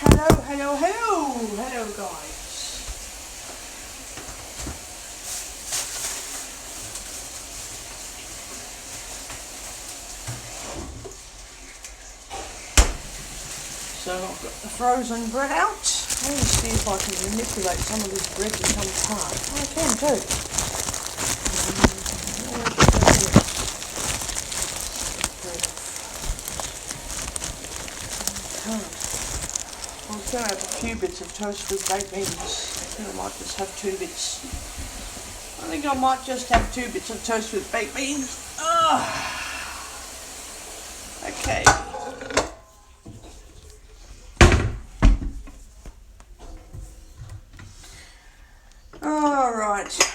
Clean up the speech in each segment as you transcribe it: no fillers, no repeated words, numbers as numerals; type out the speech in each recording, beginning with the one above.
Hello guys. So I've got the frozen bread out. Let me see if I can manipulate some of this bread to come apart. I can too. I was going to have a few bits of toast with baked beans. I think I might just have 2 bits. I think I might just have 2 bits of toast with baked beans. Okay. Alright.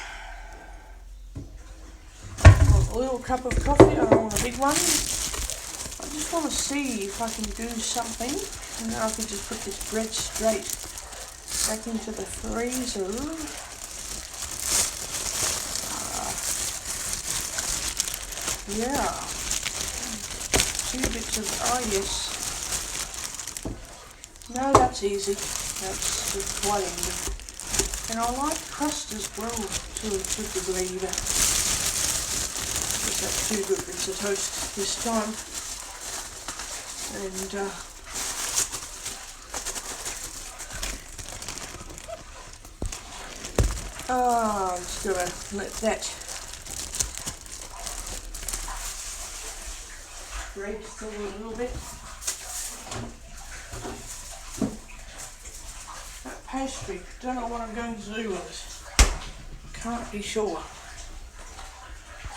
A little cup of coffee, I don't want a big one. I just want to see if I can do something, and then I can just put this bread straight back into the freezer. Yeah. 2 bits of, oh yes. No, that's easy. That's just quite easy. And I like crust as well to a degree, but just have 2 good bits of toast this time. And I'm just gonna let that rest a little bit. That pastry, don't know what I'm going to do with it. Can't be sure.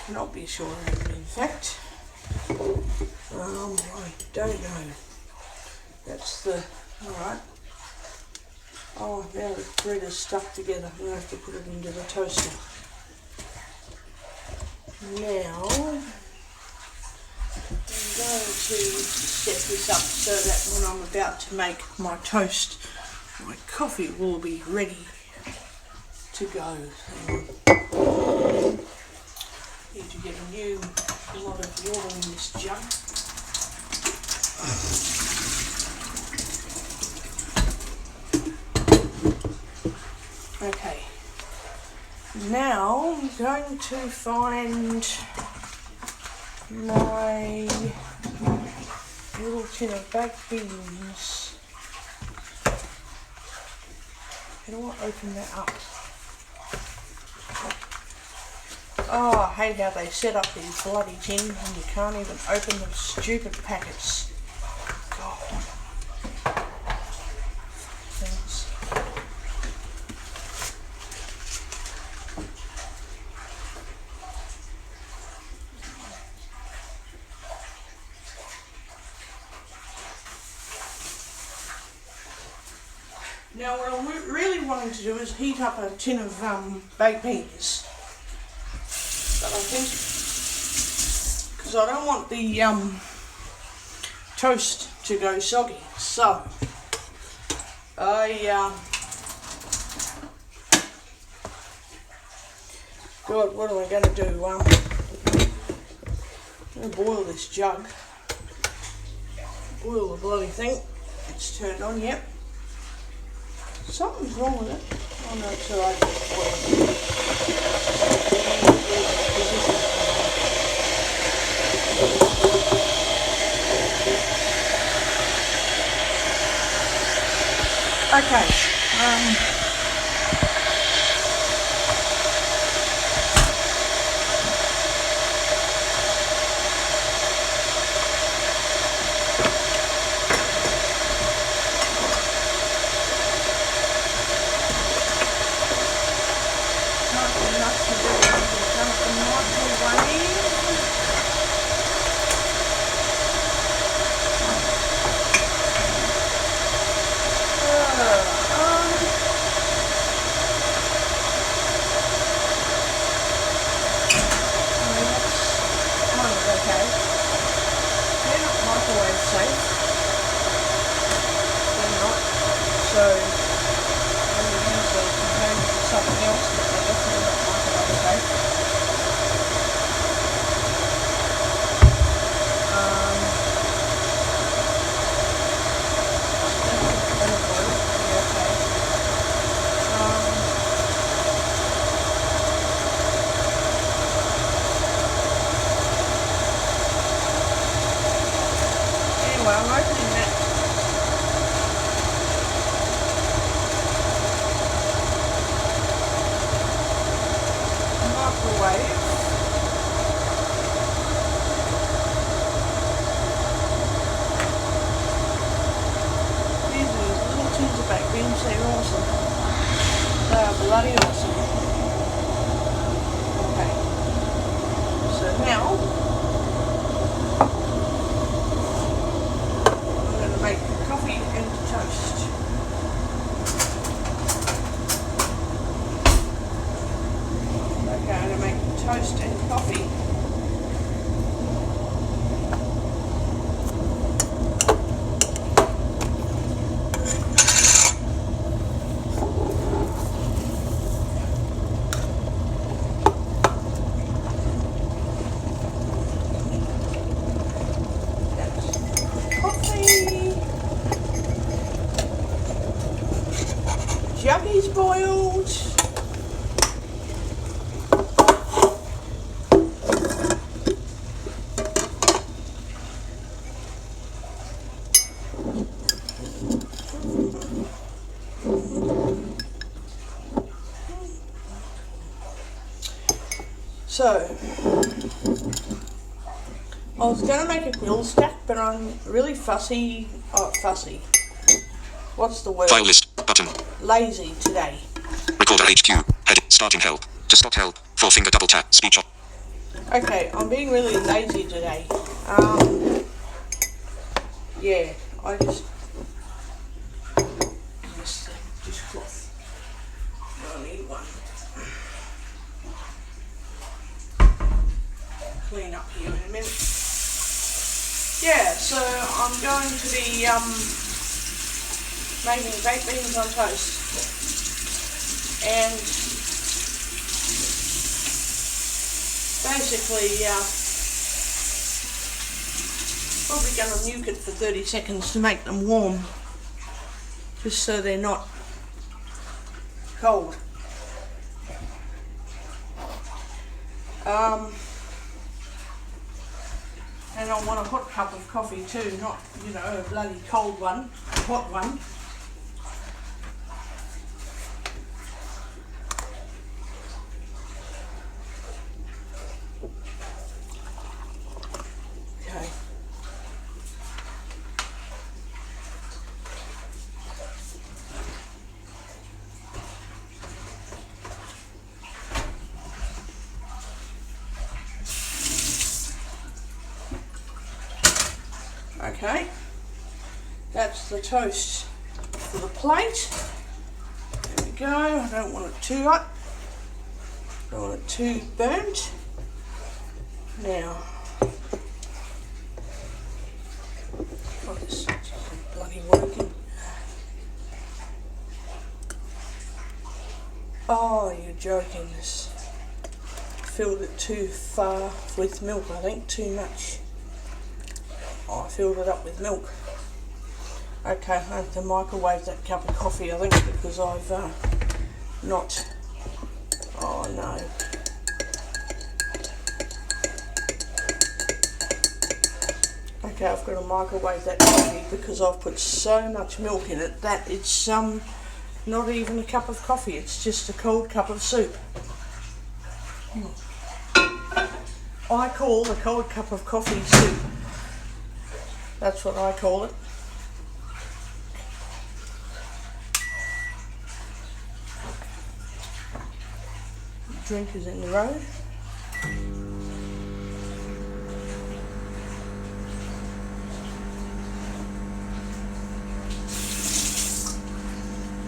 Cannot be sure, in fact. I don't know. That's the, alright. Oh, now the bread is stuck together. I'm going to have to put it into the toaster. Now, I'm going to set this up so that when I'm about to make my toast, my coffee will be ready to go. Need to get a new lot of water in this jug. Okay, now I'm going to find my little tin of baked beans. How do I open that up? Oh, I hate how they set up these bloody tins and you can't even open the stupid packets. God. Things. Now what I'm really wanting to do is heat up a tin of baked beans. But I think, because I don't want the toast to go soggy, so God, what am I going to do? I'm going to boil this jug. Boil the bloody thing. It's turned on yet. Something's wrong with it. Oh no, it's alright. Okay. beans, they're awesome. They are bloody awesome. Okay. So now I'm going to make coffee and toast. Okay, I'm going to make toast and coffee. Juggy's boiled. So, I was going to make a grill stack, but I'm really fussy. Fussy. What's the word? File list button. Lazy today. Recorder HQ. Head. Starting help. To stop help. 4-finger double tap. Speech on. Okay, I'm being really lazy today. Yeah, I just dishcloth. I need one. Clean up here in a minute. Yeah, so I'm going to be making baked beans on toast, and basically probably going to nuke it for 30 seconds to make them warm, just so they're not cold. And I want a hot cup of coffee too, not, you know, a bloody cold one, a hot one. Okay. Okay, that's the toast for the plate. There we go. I don't want it too hot. Don't want it too burnt. Now, oh, this is bloody working. Oh, you're joking. This filled it too far with milk. I think too much. I filled it up with milk. Okay, I have to microwave that cup of coffee, I think, because I've not... Oh no. Okay, I've got to microwave that coffee because I've put so much milk in it that it's not even a cup of coffee, it's just a cold cup of soup. I call the cold cup of coffee soup. That's what I call it. Drink is in the road.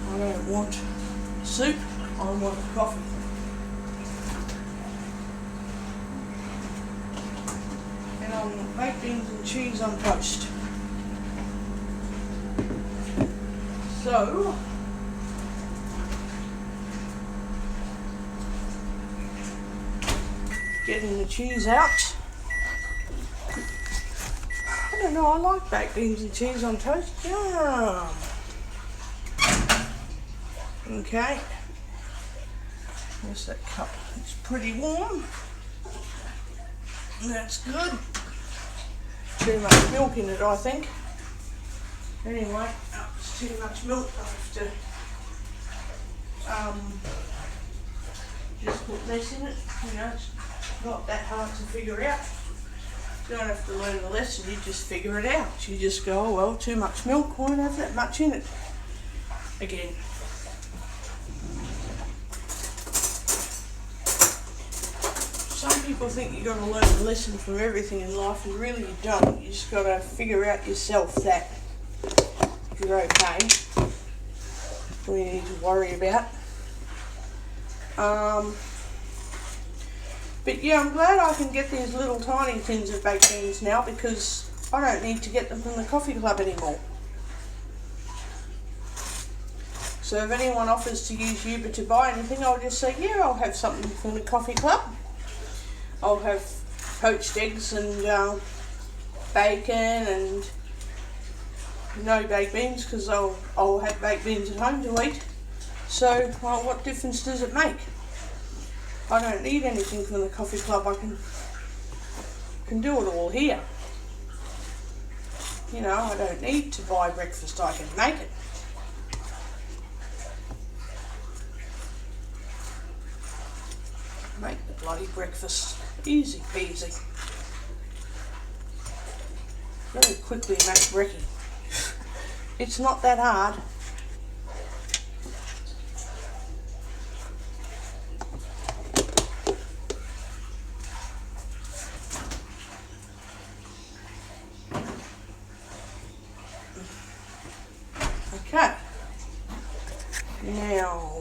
I don't want soup, I want coffee. And I want baked beans and cheese on toast. So, getting the cheese out. I don't know, I like baked beans and cheese on toast. Yum. Okay. There's that cup. It's pretty warm. That's good. Too much milk in it, I think. Anyway, it's too much milk. I have to just put less in it. You know, it's not that hard to figure out. You don't have to learn the lesson, you just figure it out. You just go, oh well, too much milk, won't have that much in it. again. Some people think you've got to learn a lesson from everything in life, and really you don't. You just got to figure out yourself that you're okay. All you need to worry about. But yeah, I'm glad I can get these little tiny tins of baked beans now, because I don't need to get them from the coffee club anymore. So if anyone offers to use Uber to buy anything, I'll just say, yeah, I'll have something from the coffee club. I'll have poached eggs and bacon and no baked beans, because I'll have baked beans at home to eat. So well, what difference does it make? I don't need anything from the coffee club. I can do it all here. You know, I don't need to buy breakfast. I can make it. Make the bloody breakfast. Easy peasy. Very quickly make brekkie. It's not that hard. Okay. Now,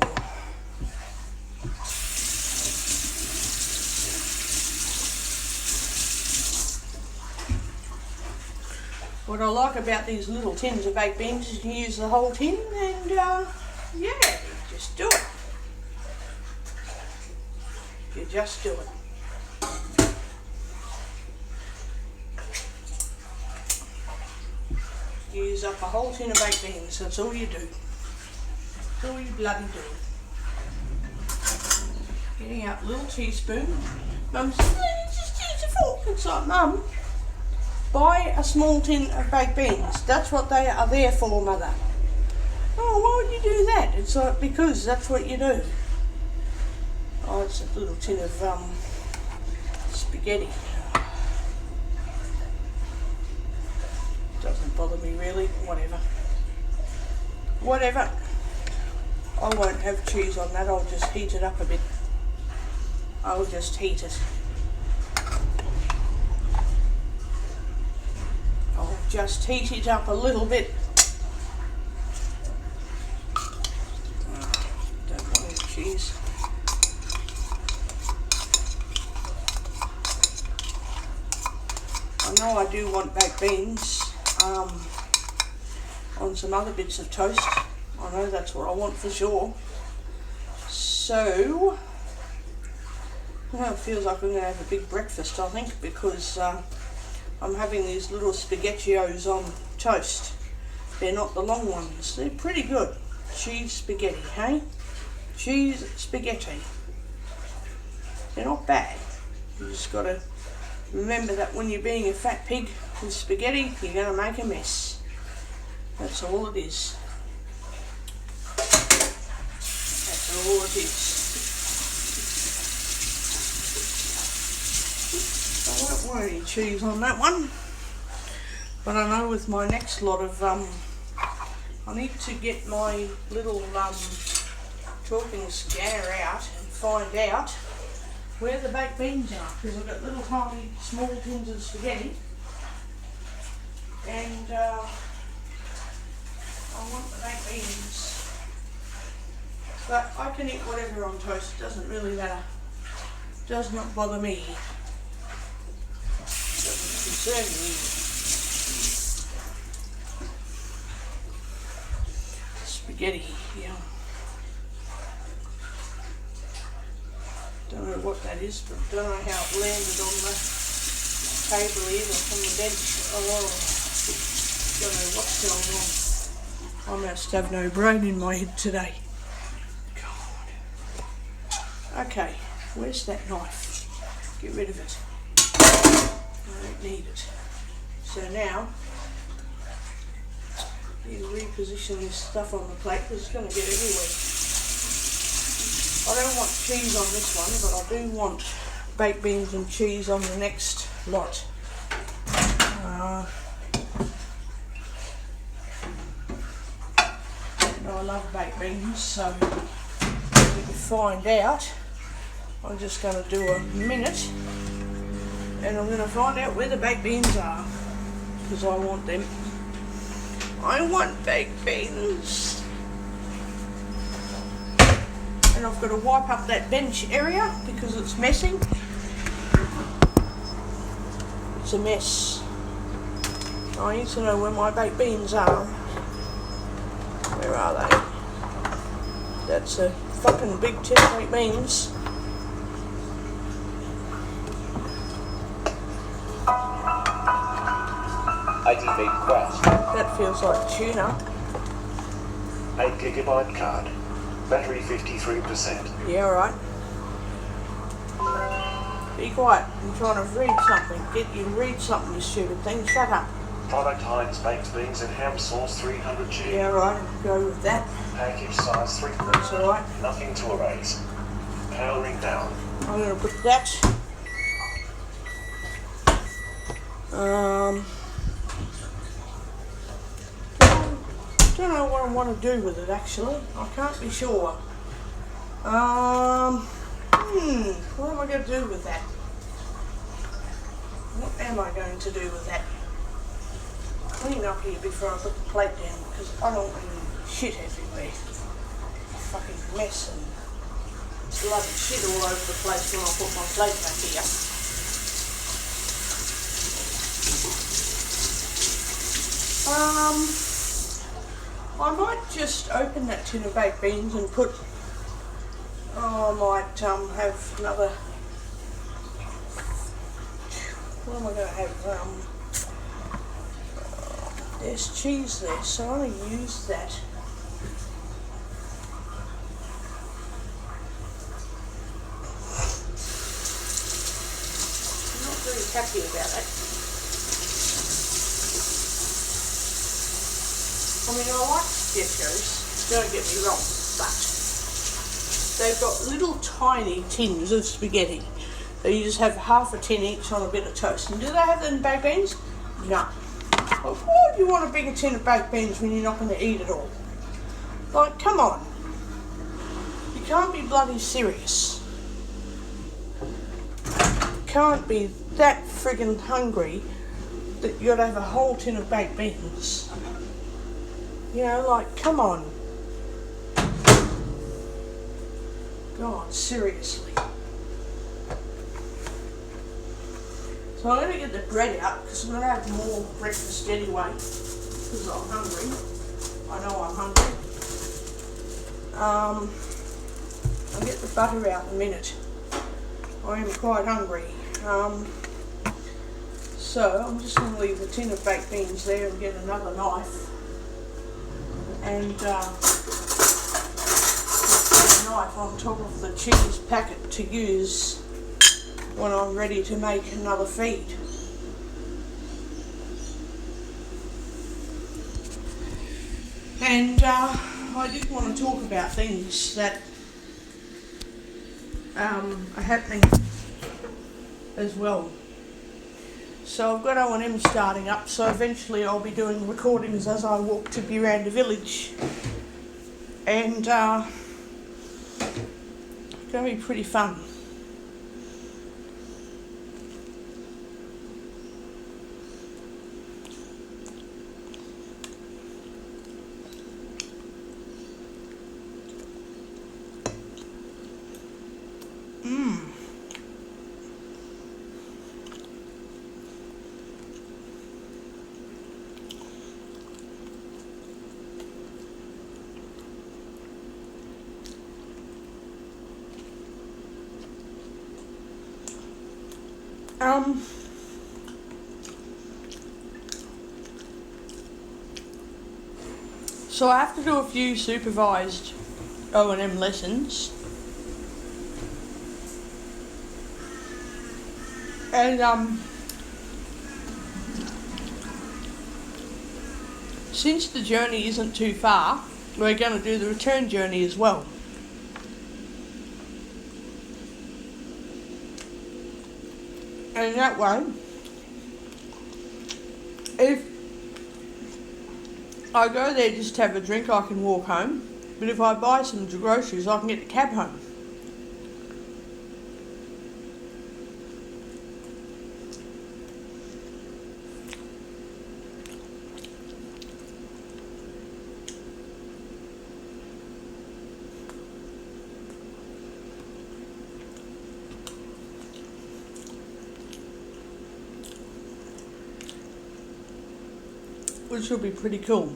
what I like about these little tins of baked beans is you can use the whole tin, and yeah, you just do it. You just do it. Use up a whole tin of baked beans. That's all you do. That's all you bloody do. Getting out a little teaspoon. Mum says, no, just use a fork. It's like, Mum, buy a small tin of baked beans. That's what they are there for, Mother. Oh, why would you do that? It's like, because that's what you do. Oh, it's a little tin of spaghetti. Doesn't bother me really. Whatever. I won't have cheese on that. I'll just heat it up a bit. I'll just heat it. I'll just heat it up a little bit. Don't want any cheese. I know I do want baked beans on some other bits of toast. I know that's what I want for sure. So, well, it feels like I'm going to have a big breakfast, I think, because I'm having these little spaghettios on toast. They're not the long ones. They're pretty good. Cheese spaghetti, hey? Cheese spaghetti. They're not bad. You just got to remember that when you're being a fat pig with spaghetti, you're going to make a mess. That's all it is. That's all it is. I won't want any cheese on that one. But I know with my next lot of, I need to get my little talking scanner out and find out where the baked beans are, because I've got little tiny small tins of spaghetti, and I want the baked beans. But I can eat whatever on toast, it doesn't really matter. It does not bother me. It doesn't concern me. Spaghetti, yeah. Don't know what that is, but don't know how it landed on the table either, from the bench. Oh, don't know what's going on. I must have no brain in my head today. God. Okay, where's that knife? Get rid of it. I don't need it. So now, you reposition this stuff on the plate because it's going to get everywhere. I don't want cheese on this one, but I do want baked beans and cheese on the next lot. No, I I love baked beans, so we can find out. I'm just going to do a minute and I'm going to find out where the baked beans are, because I want them. I want baked beans. And I've got to wipe up that bench area because it's messy. It's a mess. I need to know where my baked beans are. Where are they? That's a fucking big tin of baked beans. ID request. That feels like tuna. 8 GB card. Battery 53%. Yeah, alright. Be quiet. I'm trying to read something. Get you to read something, you stupid thing. Shut up. Product Heinz baked beans and ham sauce 300G. Yeah, alright. Go with that. Package size 3. That's alright. Nothing to erase. Powering down. I'm going to put that. Don't know what I want to do with it actually. I can't be sure. What am I going to do with that? What am I going to do with that? Clean up here before I put the plate down, because I don't want any shit everywhere. Fucking mess and bloody shit all over the place when I put my plate back here. I might just open that tin of baked beans and put, I might have another, what am I going to have, there's cheese there, so I'm going to use that. I'm not very happy about it. I mean, I like Skechers, don't get me wrong, but they've got little tiny tins of spaghetti. So you just have half a tin each on a bit of toast. And do they have them in baked beans? No. Well, why do you want a bigger tin of baked beans when you're not going to eat it all? Like, come on. You can't be bloody serious. You can't be that friggin' hungry that you'd have a whole tin of baked beans. You know, like, come on. God, seriously. So I'm going to get the bread out because I'm going to have more breakfast anyway because I'm hungry. I know I'm hungry. I'll get the butter out in a minute. I am quite hungry. So I'm just going to leave the tin of baked beans there and get another knife. And put the knife on top of the cheese packet to use when I'm ready to make another feed. And I did want to talk about things that are happening as well. So I've got O&M starting up, so eventually I'll be doing recordings as I walk to Buranda Village. And it's going to be pretty fun. So I have to do a few supervised O&M lessons. And since the journey isn't too far, we're going to do the return journey as well. And that way, if I go there just to have a drink, I can walk home. But if I buy some groceries, I can get a cab home. Which will be pretty cool.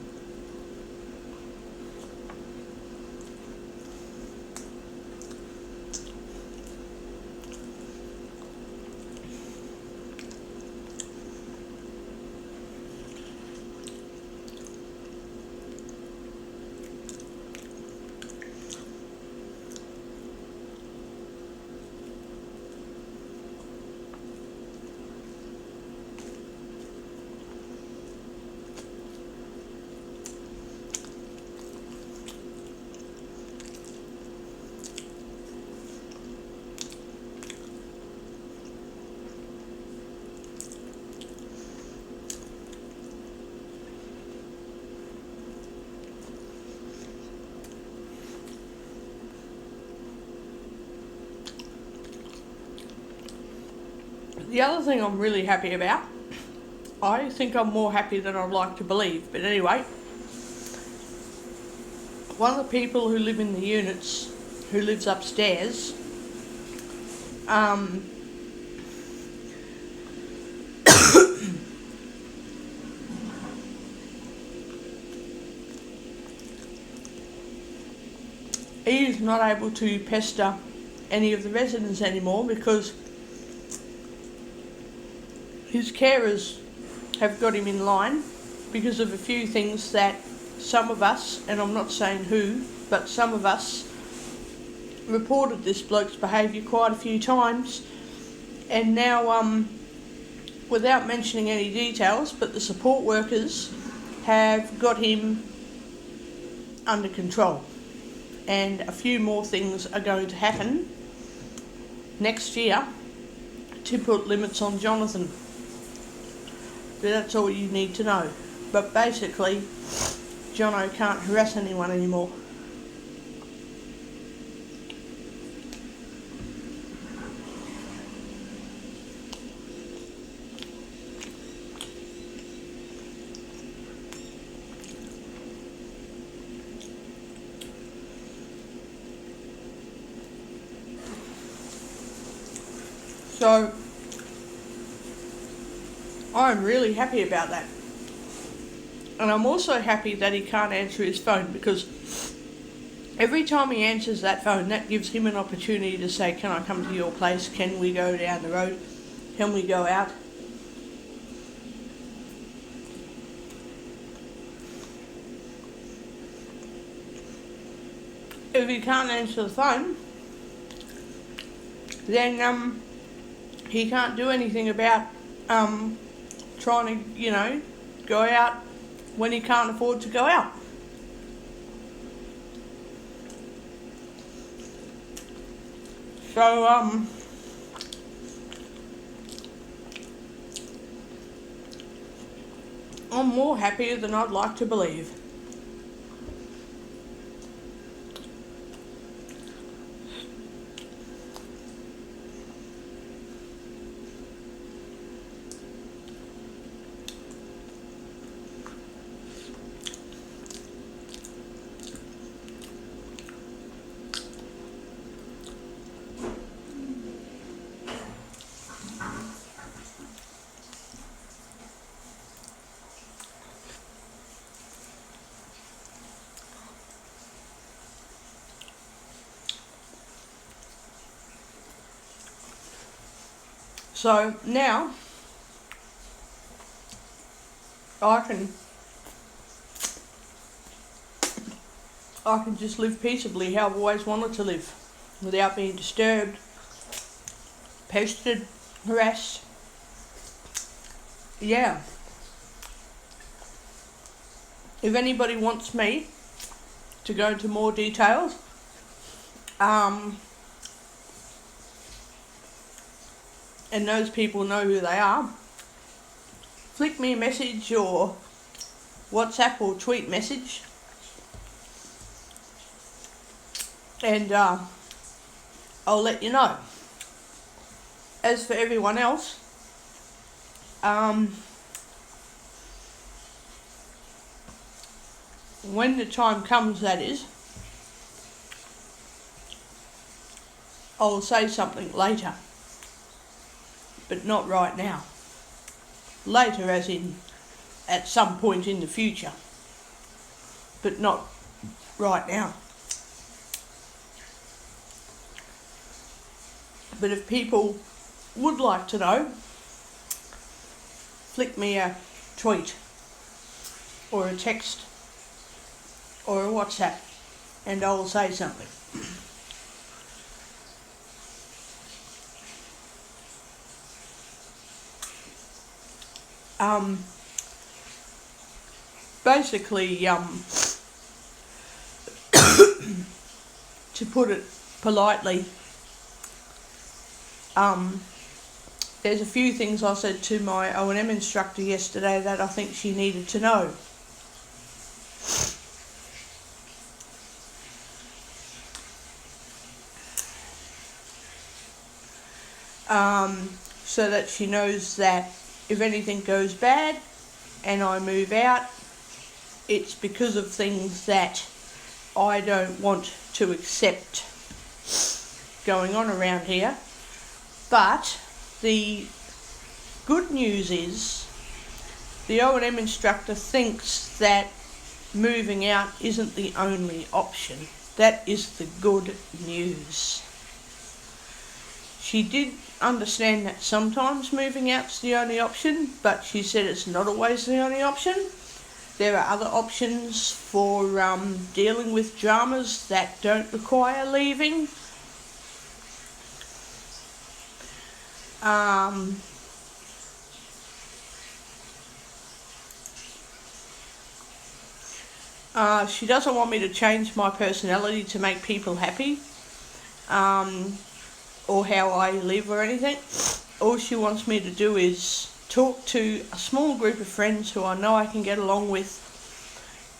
The other thing I'm really happy about, I think I'm more happy than I'd like to believe, but anyway, one of the people who live in the units, who lives upstairs, he is not able to pester any of the residents anymore because his carers have got him in line because of a few things that some of us, and I'm not saying who, but some of us reported this bloke's behaviour quite a few times, and now, without mentioning any details, but the support workers have got him under control, and a few more things are going to happen next year to put limits on Jonathan. But that's all you need to know. But basically, Jono can't harass anyone anymore. So, I'm really happy about that. And I'm also happy that he can't answer his phone because every time he answers that phone, that gives him an opportunity to say, can I come to your place? Can we go down the road? Can we go out? If he can't answer the phone, then he can't do anything about trying to, go out when he can't afford to go out. So, I'm more happier than I'd like to believe. So now I can just live peaceably how I've always wanted to live, without being disturbed, pestered, harassed. Yeah. If anybody wants me to go into more details, and those people know who they are, flick me a message or WhatsApp or tweet message. And I'll let you know. As for everyone else, when the time comes, that is, I'll say something later, but not right now. Later as in at some point in the future, but not right now. But if people would like to know, flick me a tweet or a text or a WhatsApp and I'll say something. Basically, to put it politely, there's a few things I said to my O&M instructor yesterday that I think she needed to know. So that she knows that if anything goes bad and I move out, it's because of things that I don't want to accept going on around here. But the good news is the O&M instructor thinks that moving out isn't the only option. That is the good news. She did understand that sometimes moving out's the only option, but she said it's not always the only option. There are other options for dealing with dramas that don't require leaving. She doesn't want me to change my personality to make people happy, or how I live or anything. All she wants me to do is talk to a small group of friends who I know I can get along with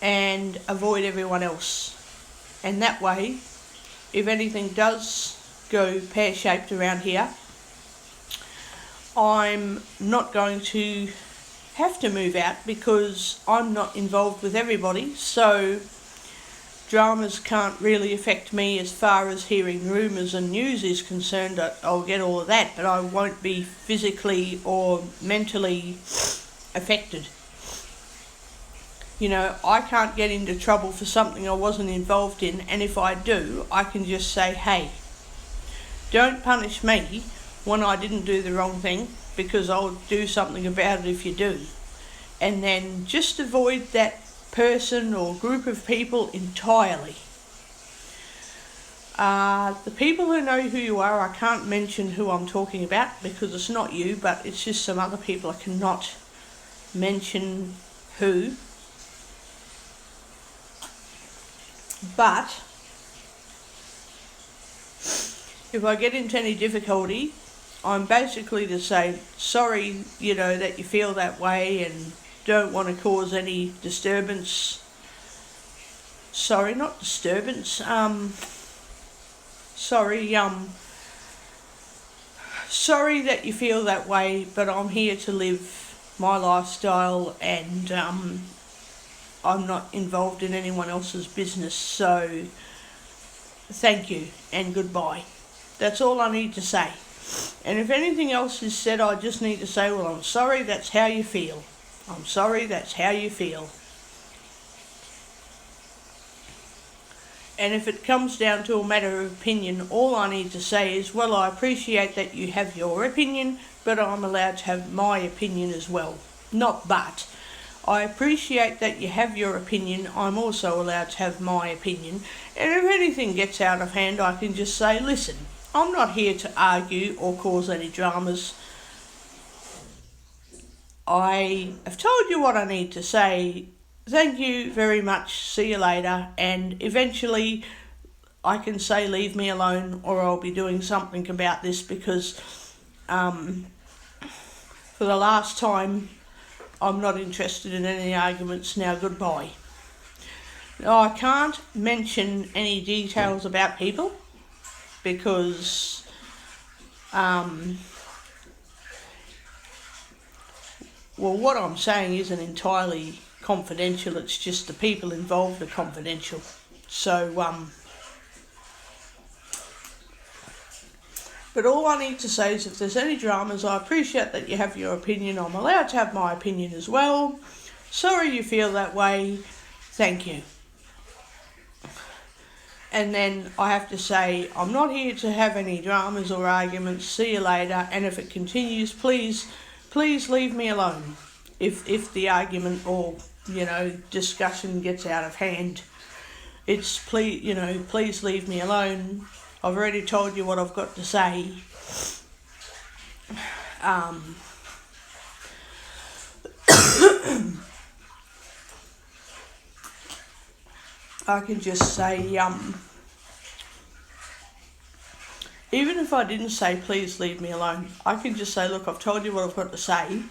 and avoid everyone else. And that way, if anything does go pear-shaped around here, I'm not going to have to move out because I'm not involved with everybody, so dramas can't really affect me as far as hearing rumours and news is concerned. I'll get all of that, but I won't be physically or mentally affected. You know, I can't get into trouble for something I wasn't involved in, and if I do, I can just say, hey, don't punish me when I didn't do the wrong thing, because I'll do something about it if you do. And then just avoid that person or group of people entirely. The people who know who you are, I can't mention who I'm talking about because it's not you, but it's just some other people. I cannot mention who. But if I get into any difficulty, I'm basically to say, sorry, you know, that you feel that way and don't want to cause any disturbance. Sorry, not disturbance. Sorry that you feel that way, but I'm here to live my lifestyle and I'm not involved in anyone else's business. So thank you and goodbye. That's all I need to say. And if anything else is said, I just need to say, well, I'm sorry, that's how you feel. I'm sorry, that's how you feel. And if it comes down to a matter of opinion, all I need to say is, well, I appreciate that you have your opinion, but I'm allowed to have my opinion as well. Not but. I appreciate that you have your opinion, I'm also allowed to have my opinion. And if anything gets out of hand, I can just say, listen, I'm not here to argue or cause any dramas. I have told you what I need to say. Thank you very much. See you later. And eventually I can say leave me alone, or I'll be doing something about this, because for the last time I'm not interested in any arguments now, goodbye. Now, I can't mention any details about people because well, what I'm saying isn't entirely confidential, it's just the people involved are confidential. So, but all I need to say is if there's any dramas, I appreciate that you have your opinion. I'm allowed to have my opinion as well. Sorry you feel that way. Thank you. And then I have to say, I'm not here to have any dramas or arguments. See you later. And if it continues, please leave me alone. If the argument or, discussion gets out of hand, it's please leave me alone. I've already told you what I've got to say. I can just say, even if I didn't say please leave me alone, I can just say, look, I've told you what I've got to say.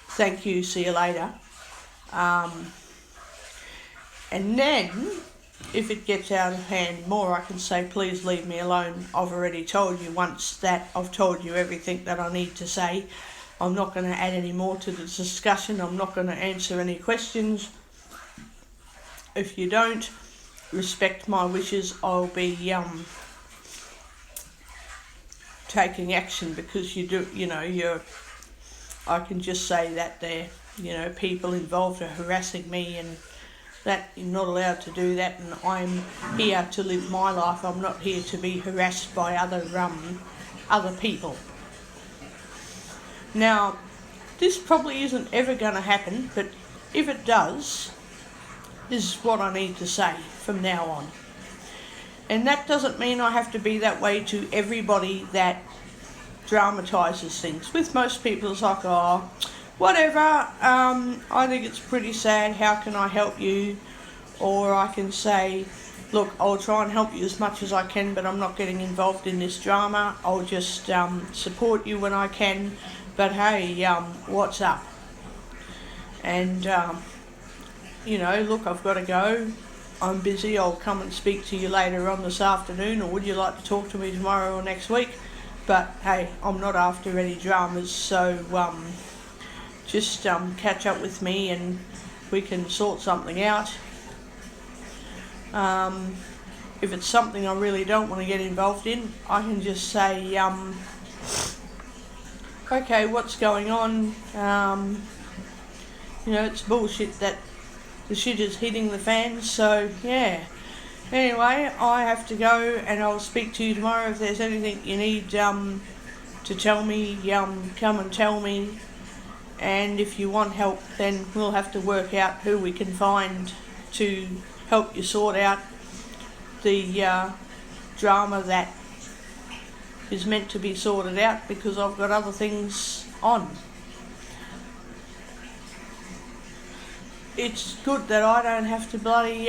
Thank you, see you later. And then, if it gets out of hand more, I can say, please leave me alone. I've already told you once that I've told you everything that I need to say. I'm not going to add any more to the discussion. I'm not going to answer any questions. If you don't respect my wishes, I'll be taking action because I can just say that they're, people involved are harassing me and that you're not allowed to do that, and I'm here to live my life. I'm not here to be harassed by other people. Now, this probably isn't ever going to happen, but if it does, this is what I need to say from now on. And that doesn't mean I have to be that way to everybody that dramatises things. With most people, it's like, oh, whatever, I think it's pretty sad, how can I help you? Or I can say, look, I'll try and help you as much as I can, but I'm not getting involved in this drama. I'll just support you when I can, but hey, what's up? And, look, I've got to go. I'm busy, I'll come and speak to you later on this afternoon, or would you like to talk to me tomorrow or next week? But hey, I'm not after any dramas, so just catch up with me and we can sort something out. If it's something I really don't want to get involved in, I can just say, okay, what's going on? It's bullshit that the shit is hitting the fan, so yeah. Anyway, I have to go and I'll speak to you tomorrow. If there's anything you need to tell me, come and tell me. And if you want help, then we'll have to work out who we can find to help you sort out the drama that is meant to be sorted out, because I've got other things on. It's good that I don't have to bloody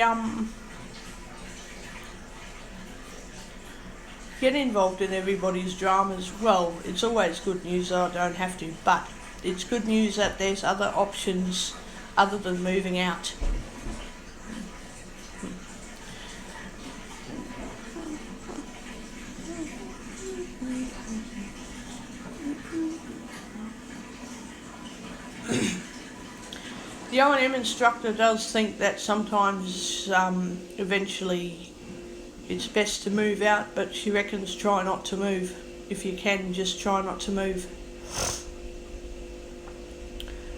get involved in everybody's dramas. Well, it's always good news that I don't have to, but it's good news that there's other options other than moving out. The O&M instructor does think that sometimes, eventually, it's best to move out, but she reckons try not to move. If you can, just try not to move.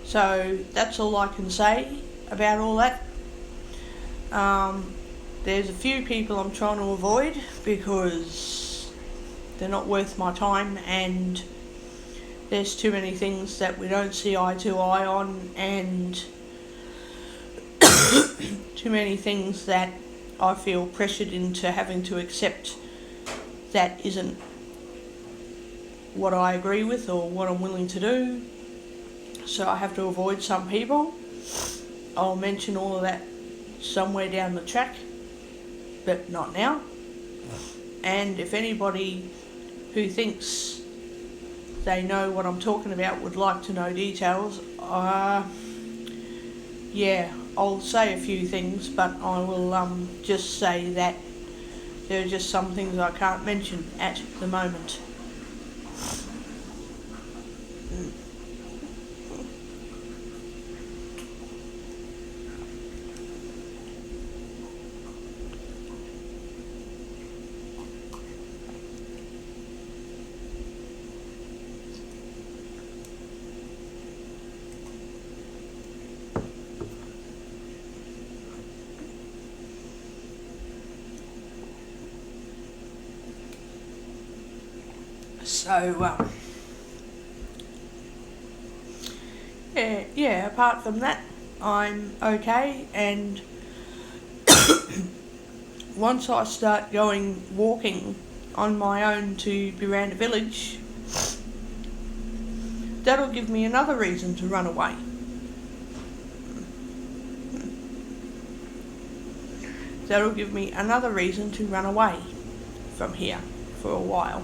So that's all I can say about all that. There's a few people I'm trying to avoid because they're not worth my time, and there's too many things that we don't see eye to eye on, and too many things that I feel pressured into having to accept that isn't what I agree with or what I'm willing to do. So I have to avoid some people. I'll mention all of that somewhere down the track, but not now. And if anybody who thinks they know what I'm talking about would like to know details, Yeah, I'll say a few things, but I will just say that there are just some things I can't mention at the moment. So, yeah, apart from that, I'm okay, and once I start going walking on my own to Buranda Village, that'll give me another reason to run away. That'll give me another reason to run away from here for a while.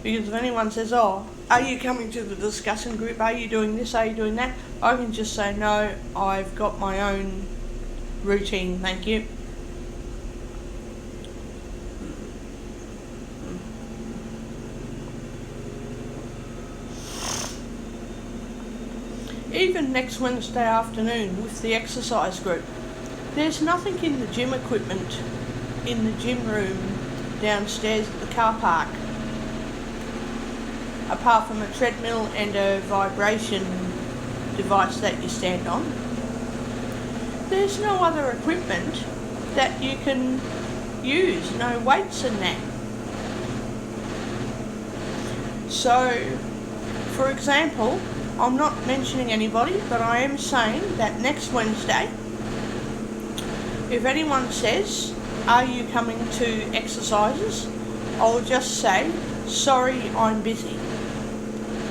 Because if anyone says, oh, are you coming to the discussion group? Are you doing this? Are you doing that? I can just say, no, I've got my own routine, thank you. Even next Wednesday afternoon with the exercise group, there's nothing in the gym equipment in the gym room downstairs at the car park, apart from a treadmill and a vibration device that you stand on. There's no other equipment that you can use, no weights and that. So, for example, I'm not mentioning anybody, but I am saying that next Wednesday, if anyone says, are you coming to exercises? I'll just say, sorry, I'm busy.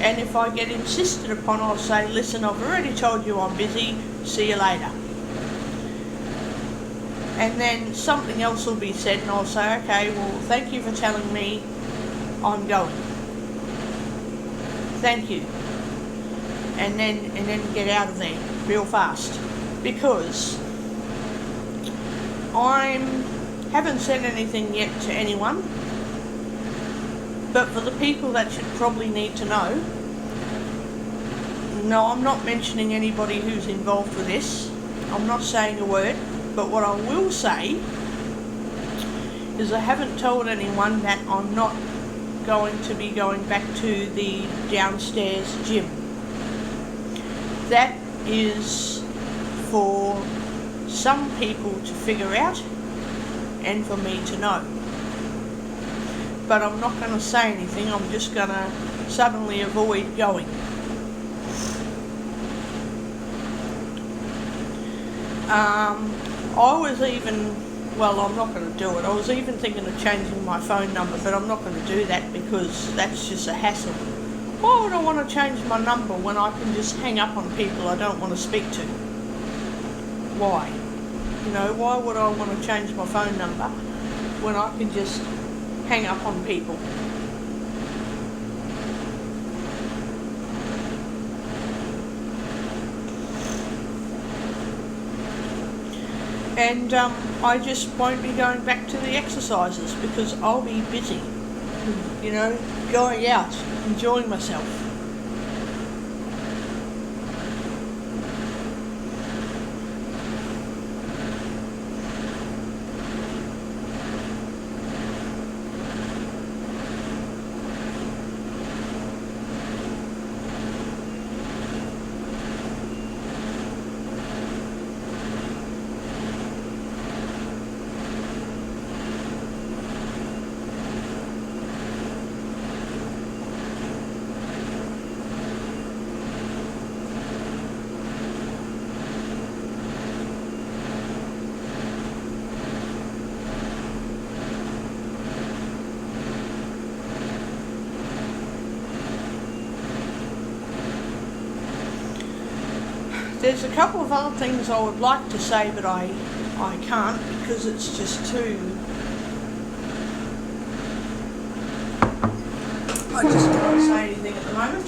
And if I get insisted upon, I'll say, listen, I've already told you I'm busy, see you later. And then something else will be said and I'll say, okay, well, thank you for telling me I'm going. Thank you. And then get out of there real fast. Because I haven't said anything yet to anyone, but for the people that should probably need to know, no, I'm not mentioning anybody who's involved with this. I'm not saying a word, but what I will say is I haven't told anyone that I'm not going to be going back to the downstairs gym. That is for some people to figure out and for me to know. But I'm not going to say anything, I'm just going to suddenly avoid going. I was even, well, I'm not going to do it. I was even thinking of changing my phone number, but I'm not going to do that because that's just a hassle. Why would I want to change my number when I can just hang up on people I don't want to speak to? Why? You know, why would I want to change my phone number when I can just hang up on people? And I just won't be going back to the exercises because I'll be busy, you know, going out, enjoying myself. There's a couple of other things I would like to say, but I can't because it's just too... I just can't say anything at the moment.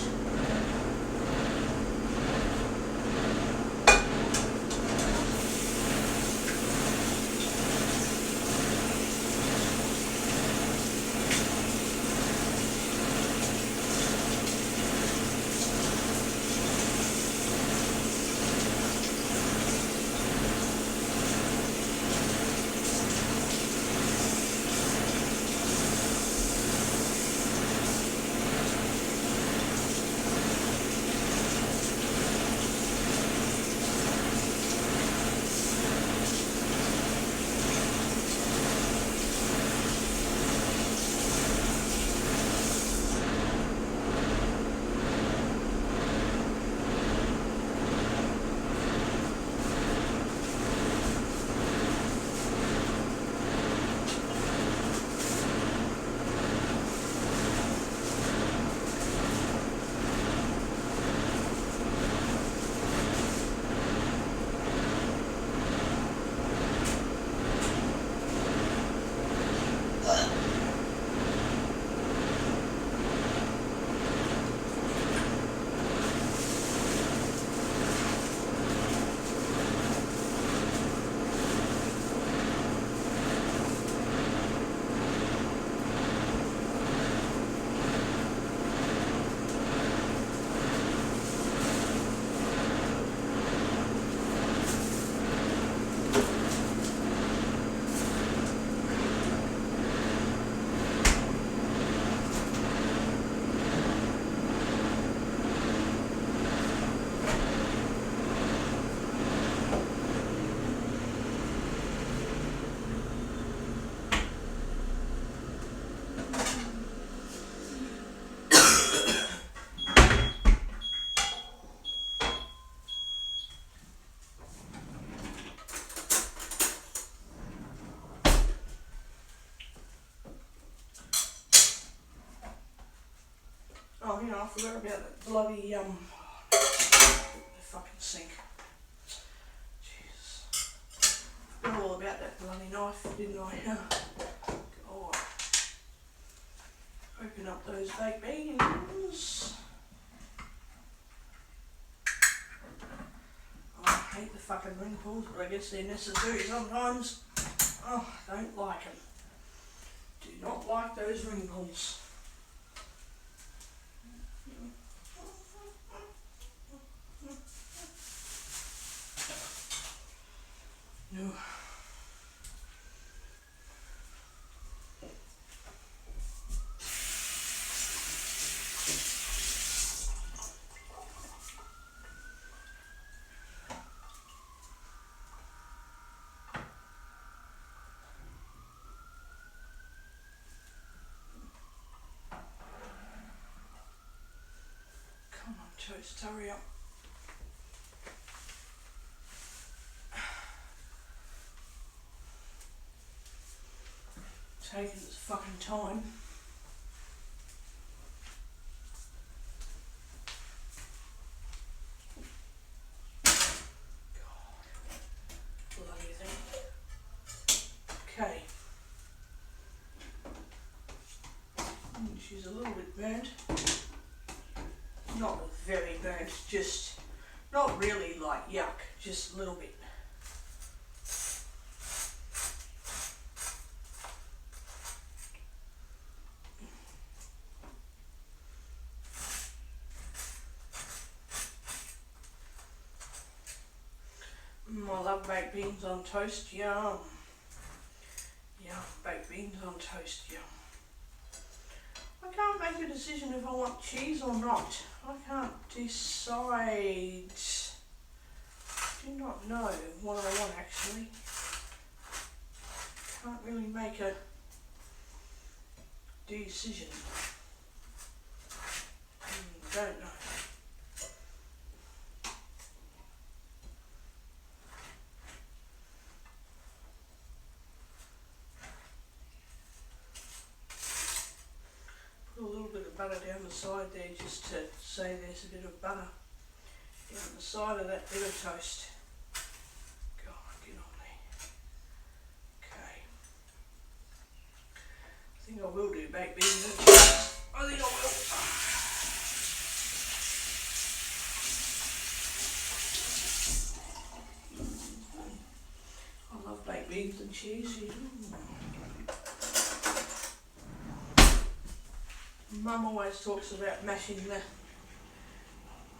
I forgot about that bloody, the fucking sink. Jesus. Forgot all about that bloody knife, didn't I? God. Open up those baked beans. Oh, I hate the fucking ring pulls, but I guess they're necessary sometimes. Oh, I don't like them. Do not like those ring pulls. No. Come on, Toast, hurry up. Taking its fucking time. God, bloody thing. Okay. She's a little bit burnt. Not very burnt, just not really like yuck, just a little bit. I love baked beans on toast, yum. Yum, baked beans on toast, yum. I can't make a decision if I want cheese or not. I can't decide. Do not know what I want actually. Can't really make a decision. Don't know. Put a little bit of butter down the side there just to say there's a bit of butter down the side of that bit of toast. God, get on there. Okay. I think I will do baked beans and cheese. I think I will. I love baked beans and cheese. Mum always talks about mashing the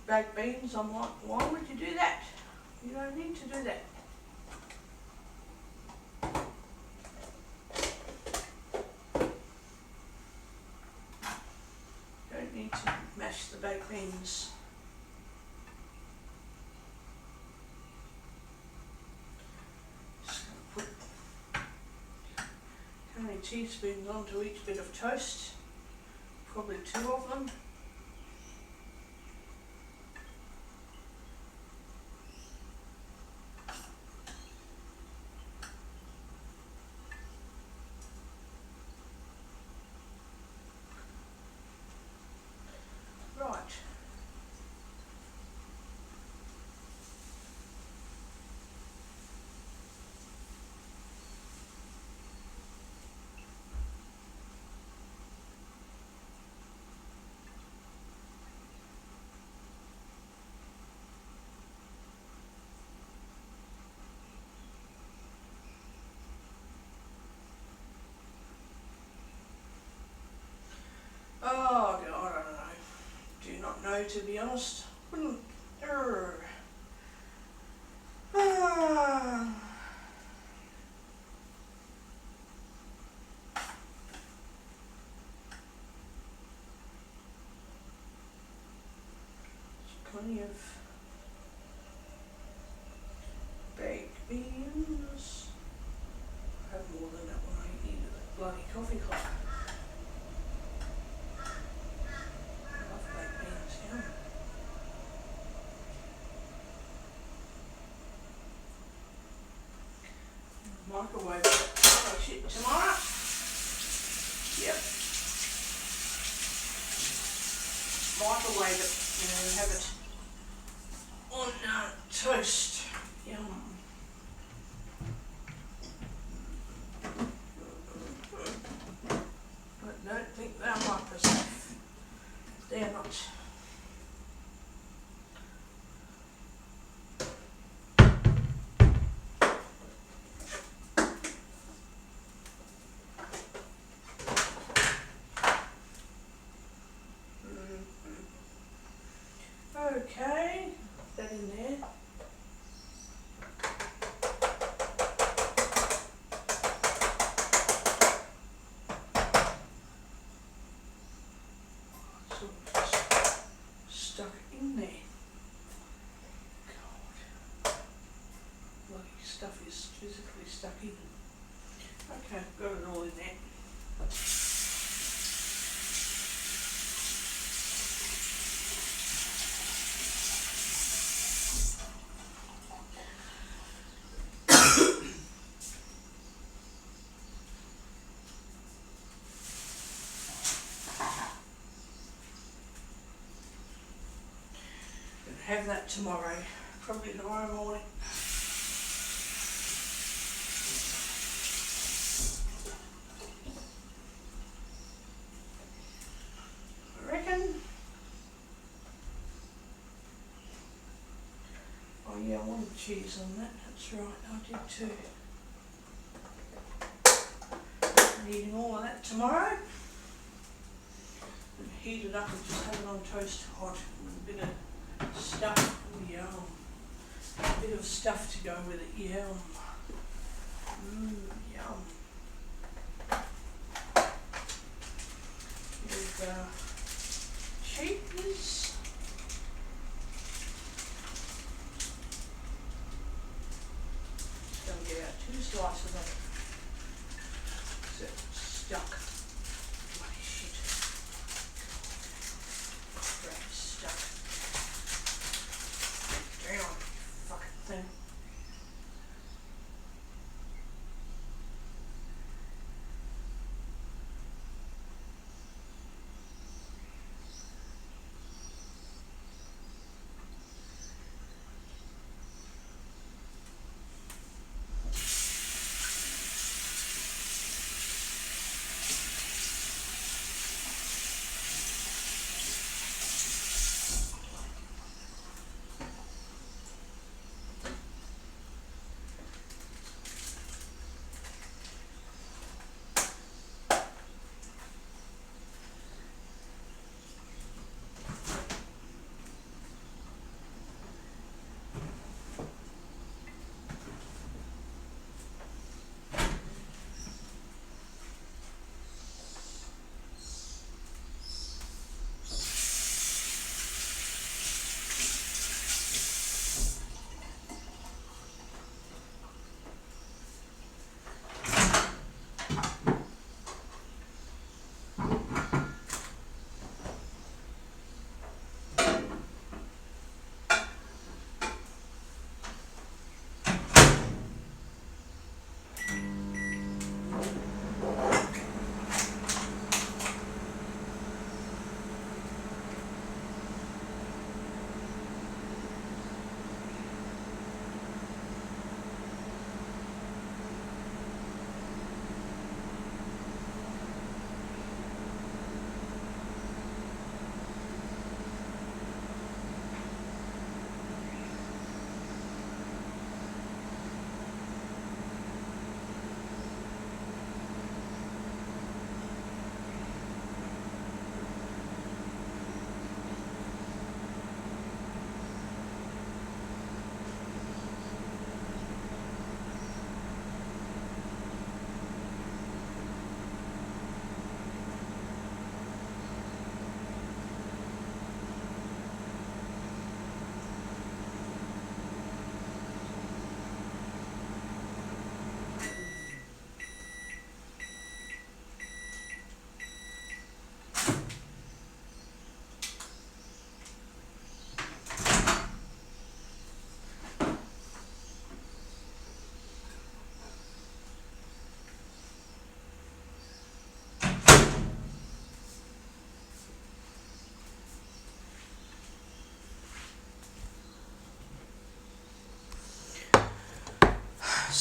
baked beans. I'm like, why would you do that? You don't need to do that. You don't need to mash the baked beans. Just going to put how many teaspoons onto each bit of toast? Probably 2 of them. Right. Oh God, I don't know. Do not know, to be honest. Plenty of baked beans. I have more than that when I eat a bloody coffee cup. I love baked beans, yeah. Microwave it. Oh shit, tomorrow? Yep. microwave it, and have it on toast. Yum. But don't think they're Microsoft. They're not. Okay, put that in there. Sort of just stuck it in there. God, bloody stuff is physically stuck in. Okay, got it all in there. Have that tomorrow, probably tomorrow morning. I reckon. Oh yeah, I wanted cheese on that, that's right, I did too. I'm eating all of that tomorrow. And heat it up and just have it on toast hot with a bit of stuff, oh yum. A bit of stuff to go with it, yum. Yum. With cheapness. Just gonna get out 2 slices of it. So it's stuck. Bloody shit. Crap, stuck. Down, fucking thing.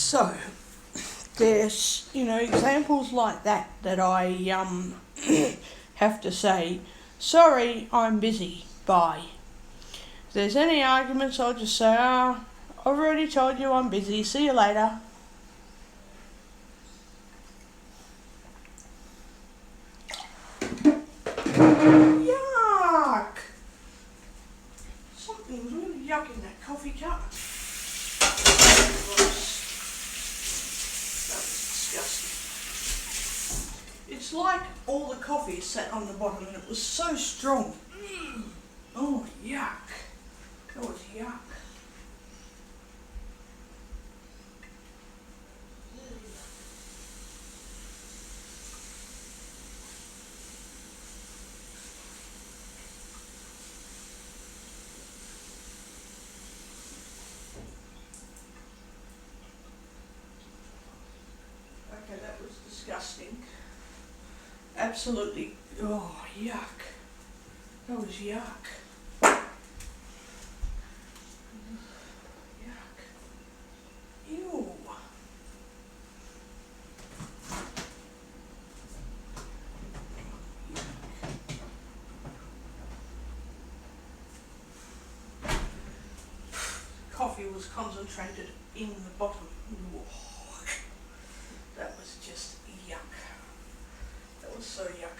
So there's, examples like that I have to say, sorry, I'm busy, bye. If there's any arguments, I'll just say, I've already told you I'm busy, see you later. Yuck! Something's really yuck in that coffee cup. That was disgusting. It's like all the coffee sat on the bottom and it was so strong. Oh, yuck. That was yuck. Okay, that was disgusting. Absolutely. Oh, yuck. That was yuck. Yuck. Ew. Coffee was concentrated in the bottom. That was just yuck. That was so yuck.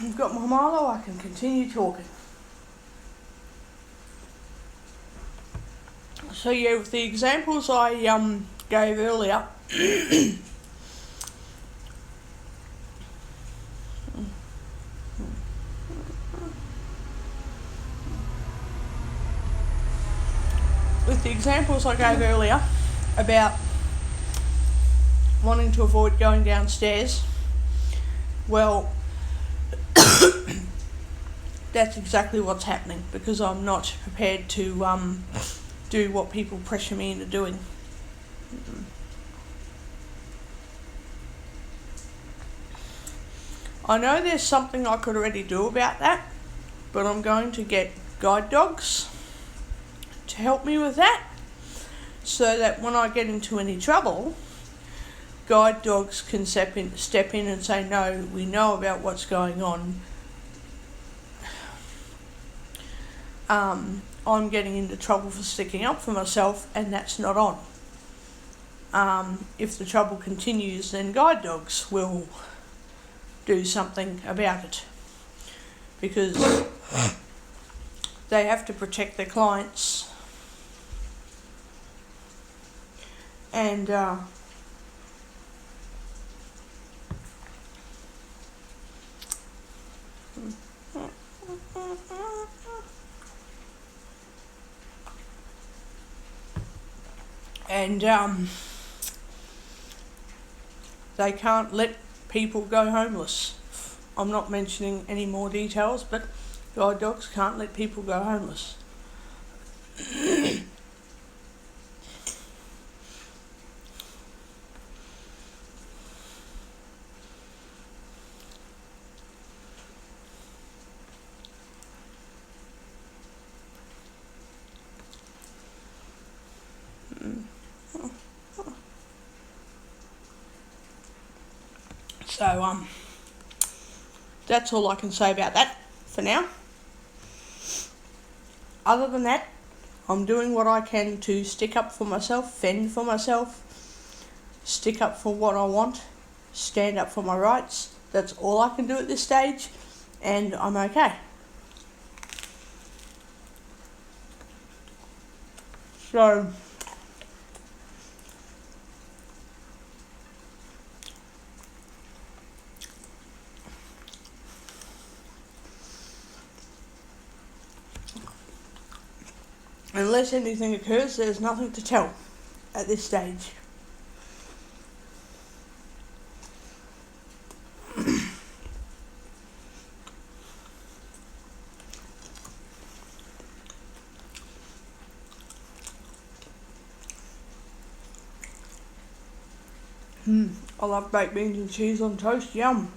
I've got my Milo, I can continue talking. So yeah, with the examples I gave earlier, about wanting to avoid going downstairs, well, that's exactly what's happening, because I'm not prepared to do what people pressure me into doing. I know there's something I could already do about that, but I'm going to get guide dogs to help me with that, so that when I get into any trouble, guide dogs can step in and say, no, we know about what's going on. I'm getting into trouble for sticking up for myself, and that's not on. If the trouble continues, then guide dogs will do something about it, because they have to protect their clients, and they can't let people go homeless. I'm not mentioning any more details, but guide dogs can't let people go homeless. So that's all I can say about that for now. Other than that, I'm doing what I can to stick up for myself, fend for myself, stick up for what I want, stand up for my rights. That's all I can do at this stage, and I'm okay. So unless anything occurs, there's nothing to tell at this stage. I love baked beans and cheese on toast, yum.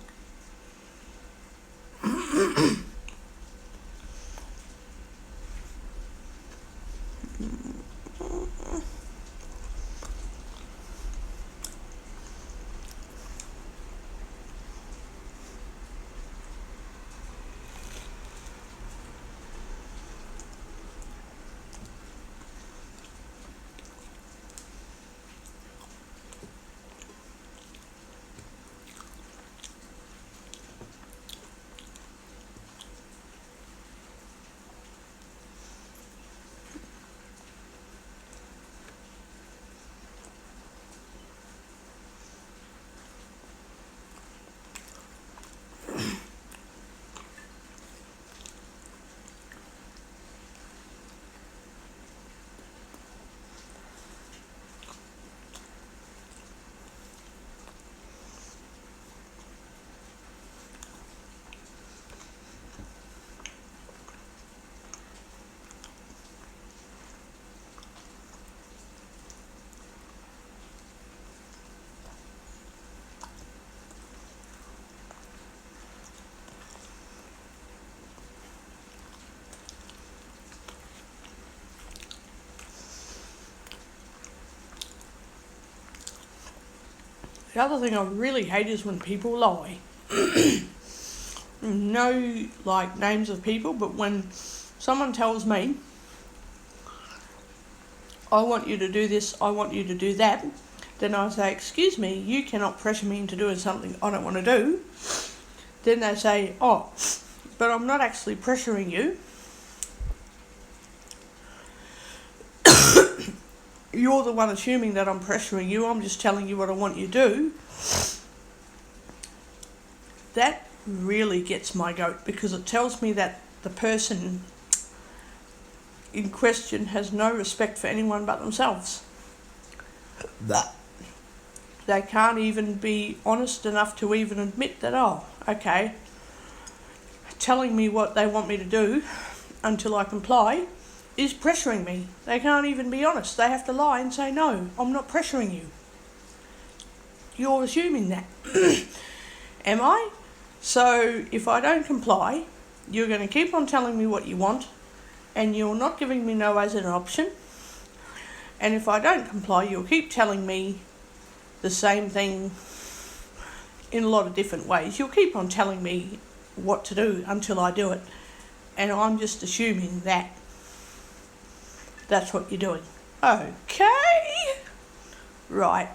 The other thing I really hate is when people lie. No, like, names of people, but when someone tells me, I want you to do this, I want you to do that, then I say, excuse me, you cannot pressure me into doing something I don't want to do. then they say, oh, but I'm not actually pressuring you. You're the one assuming that I'm pressuring you. I'm just telling you what I want you to do. That really gets my goat, because it tells me that the person in question has no respect for anyone but themselves. They can't even be honest enough to even admit that, oh, okay, telling me what they want me to do until I comply is pressuring me. They can't even be honest. They have to lie and say, no, I'm not pressuring you. You're assuming that. Am I? So if I don't comply, you're going to keep on telling me what you want, and you're not giving me no as an option. And if I don't comply, you'll keep telling me the same thing in a lot of different ways. You'll keep on telling me what to do until I do it. And I'm just assuming that that's what you're doing. Okay. Right.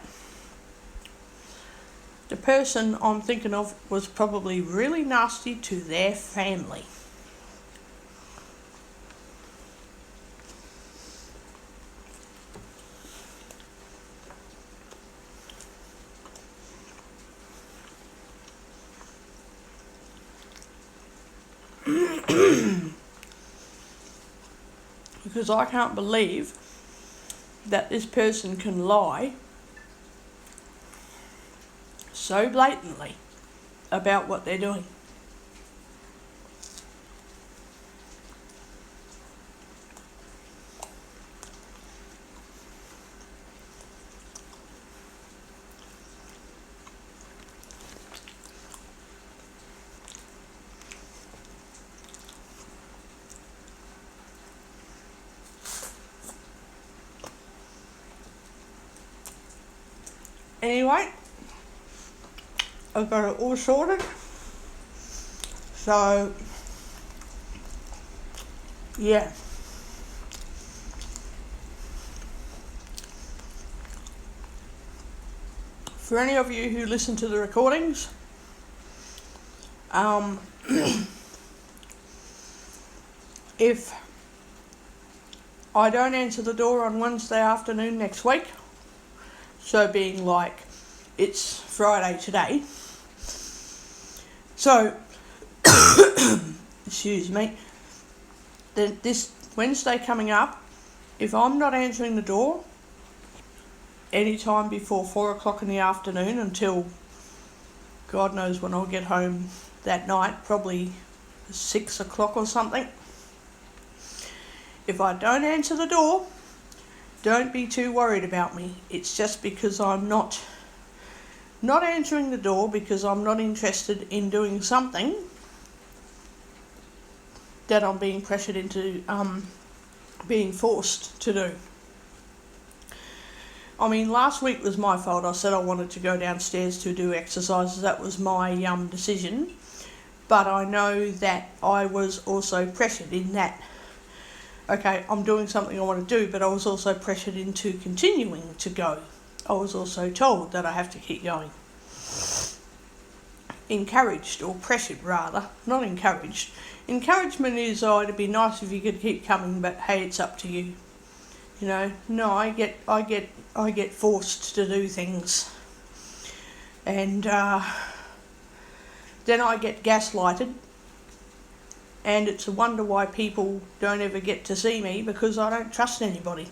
The person I'm thinking of was probably really nasty to their family. Because I can't believe that this person can lie so blatantly about what they're doing. Anyway, I've got it all sorted. So, yeah. For any of you who listen to the recordings, if I don't answer the door on Wednesday afternoon next week, so being like it's Friday today, so excuse me, then this Wednesday coming up, if I'm not answering the door any time before 4 o'clock in the afternoon until God knows when I'll get home that night, probably 6 o'clock or something, if I don't answer the door, don't be too worried about me. It's just because I'm not answering the door because I'm not interested in doing something that I'm being pressured into being forced to do. I mean, last week was my fault. I said I wanted to go downstairs to do exercises. That was my decision. But I know that I was also pressured in that. Okay, I'm doing something I want to do, but I was also pressured into continuing to go. I was also told that I have to keep going. Encouraged, or pressured rather, not encouraged. Encouragement is, oh, it'd be nice if you could keep coming, but hey, it's up to you. You know, no, I get forced to do things, and then I get gaslighted. And it's a wonder why people don't ever get to see me, because I don't trust anybody.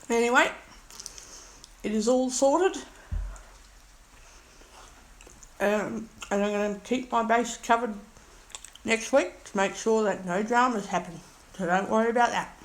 Anyway, it is all sorted, and I'm going to keep my base covered next week to make sure that no dramas happen, so don't worry about that.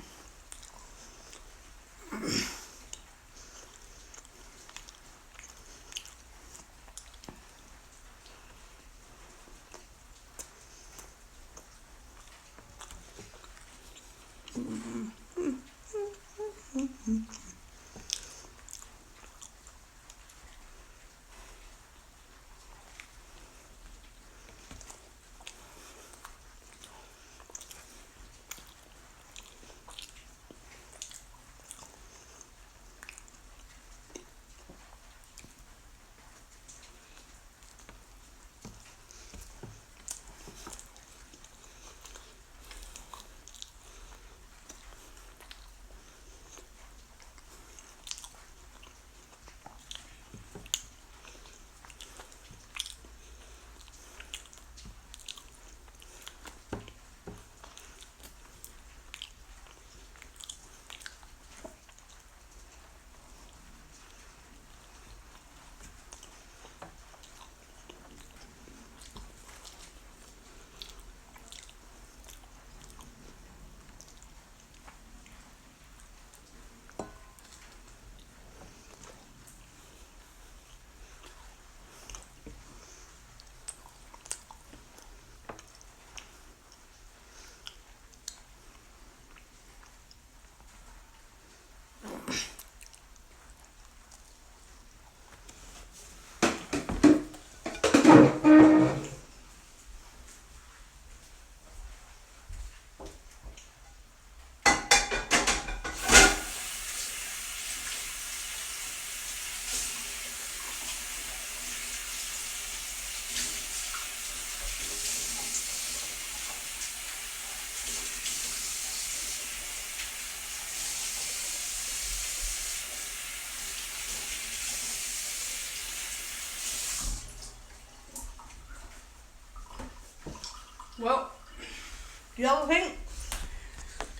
The other thing,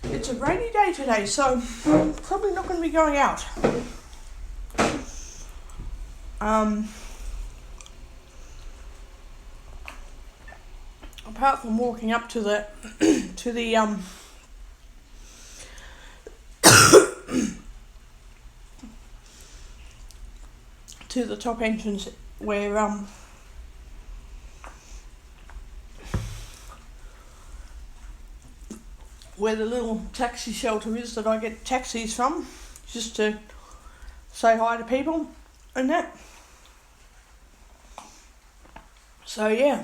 it's a rainy day today, so probably not going to be going out. Apart from walking up to the to the to the top entrance where the little taxi shelter is that I get taxis from, just to say hi to people and that. So yeah.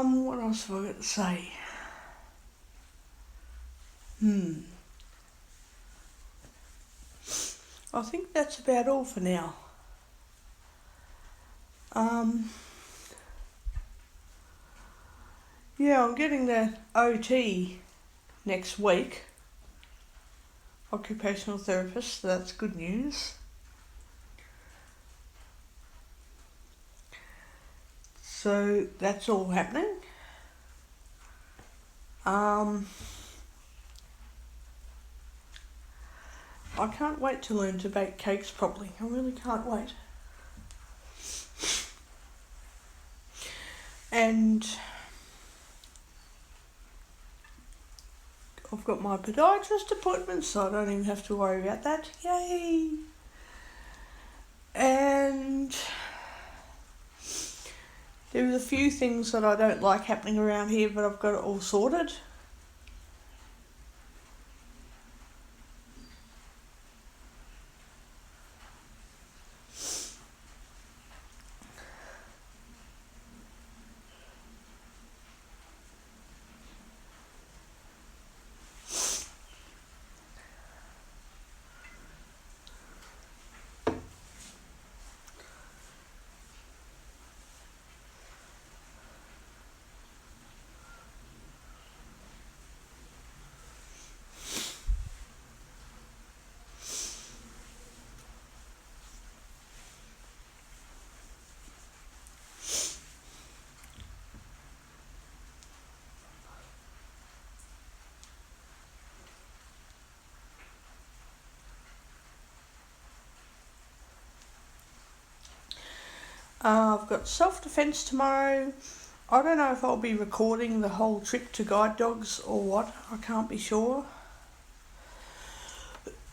What else have I got to say? I think that's about all for now. Yeah, I'm getting the OT next week. Occupational therapist, so that's good news. So that's all happening. I can't wait to learn to bake cakes properly. I really can't wait. And I've got my podiatrist appointment, so I don't even have to worry about that. Yay! And there's a few things that I don't like happening around here, but I've got it all sorted. I've got self-defense tomorrow. I don't know if I'll be recording the whole trip to guide dogs or what. I can't be sure.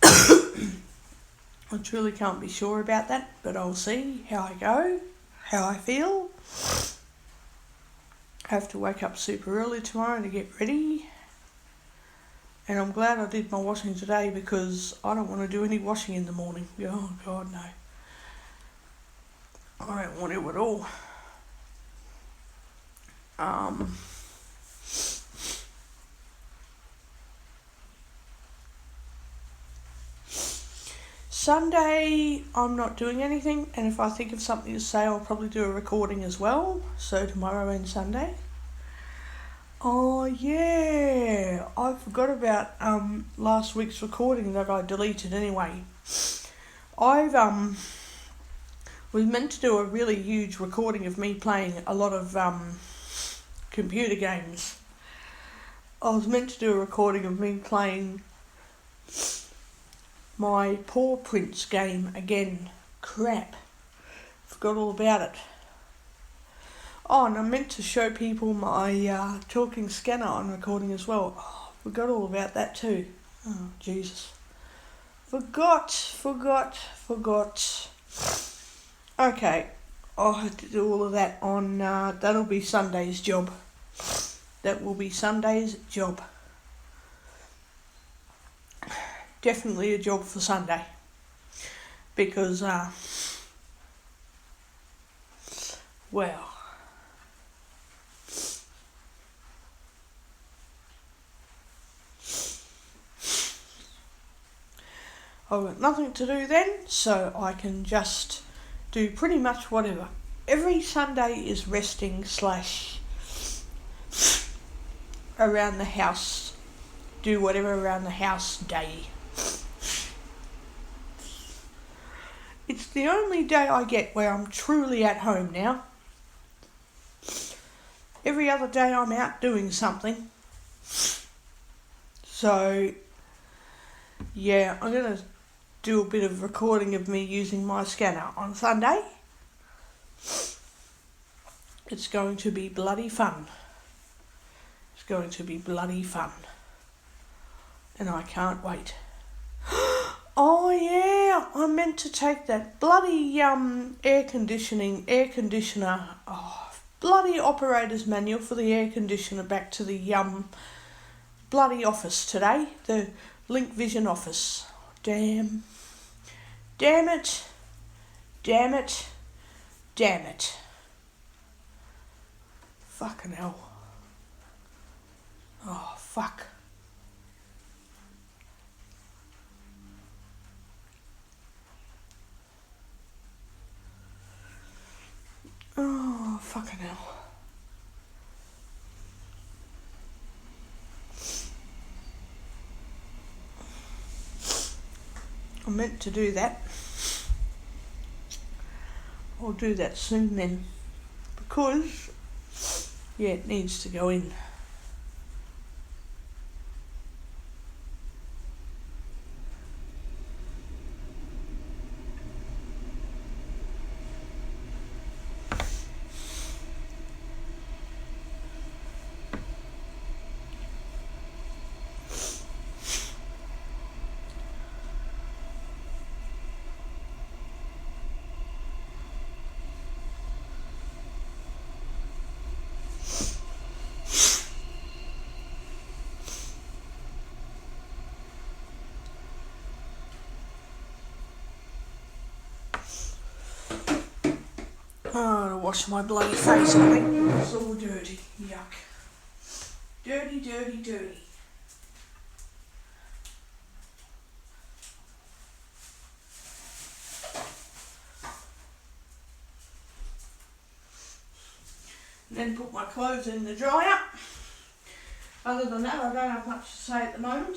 I truly can't be sure about that, but I'll see how I go, how I feel. I have to wake up super early tomorrow to get ready. And I'm glad I did my washing today because I don't want to do any washing in the morning. Oh God, no. I don't want to at all. Sunday, I'm not doing anything, and if I think of something to say, I'll probably do a recording as well. So tomorrow and Sunday. Oh yeah, I forgot about last week's recording that I deleted anyway. I've was meant to do a really huge recording of me playing a lot of computer games. I was meant to do a recording of me playing my Paw Prince game again. Crap. Forgot all about it. Oh, and I meant to show people my talking scanner on recording as well. Oh, forgot all about that too. Oh, Jesus. Forgot. Okay, I'll have to do all of that on, that'll be Sunday's job. That will be Sunday's job. Definitely a job for Sunday. Because, well, I've got nothing to do then, so I can just do pretty much whatever. Every Sunday is resting / around the house, do whatever around the house day. It's the only day I get where I'm truly at home now. Every other day I'm out doing something. So, yeah, I'm going to do a bit of recording of me using my scanner on Sunday. It's going to be bloody fun. It's going to be bloody fun. And I can't wait. Oh yeah, I meant to take that bloody air conditioner, bloody operator's manual for the air conditioner back to the bloody office today, the Link Vision office. Damn it. Fucking hell. Oh, fuck. Oh, fucking hell. I meant to do that. I'll do that soon then. Because, yeah, it needs to go in. Oh, to wash my bloody face, I think. It's all dirty. Yuck. Dirty, dirty, dirty. And then put my clothes in the dryer. Other than that, I don't have much to say at the moment.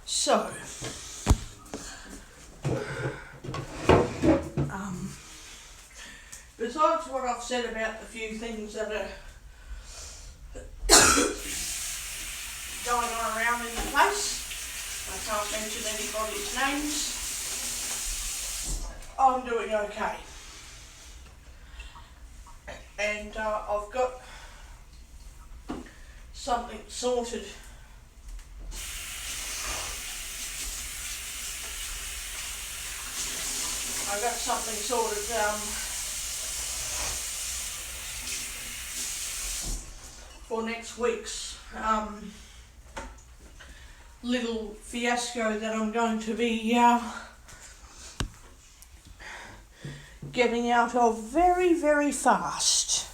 So, besides what I've said about the few things that are going on around in the place, I can't mention anybody's names, I'm doing okay. And I've got something sorted. I got something sorted for next week's little fiasco that I'm going to be getting out of very, very fast.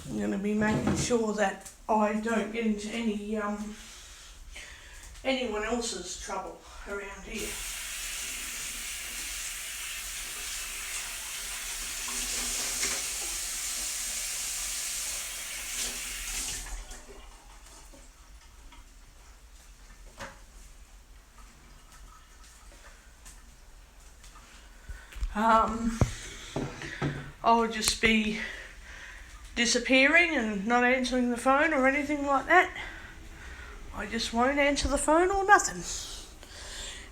I'm going to be making sure that I don't get into anyone else's trouble around here. I'll just be disappearing and not answering the phone or anything like that. I just won't answer the phone or nothing.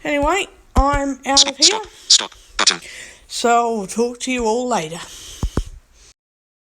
Anyway, I'm out of here. Stop button. So I'll talk to you all later.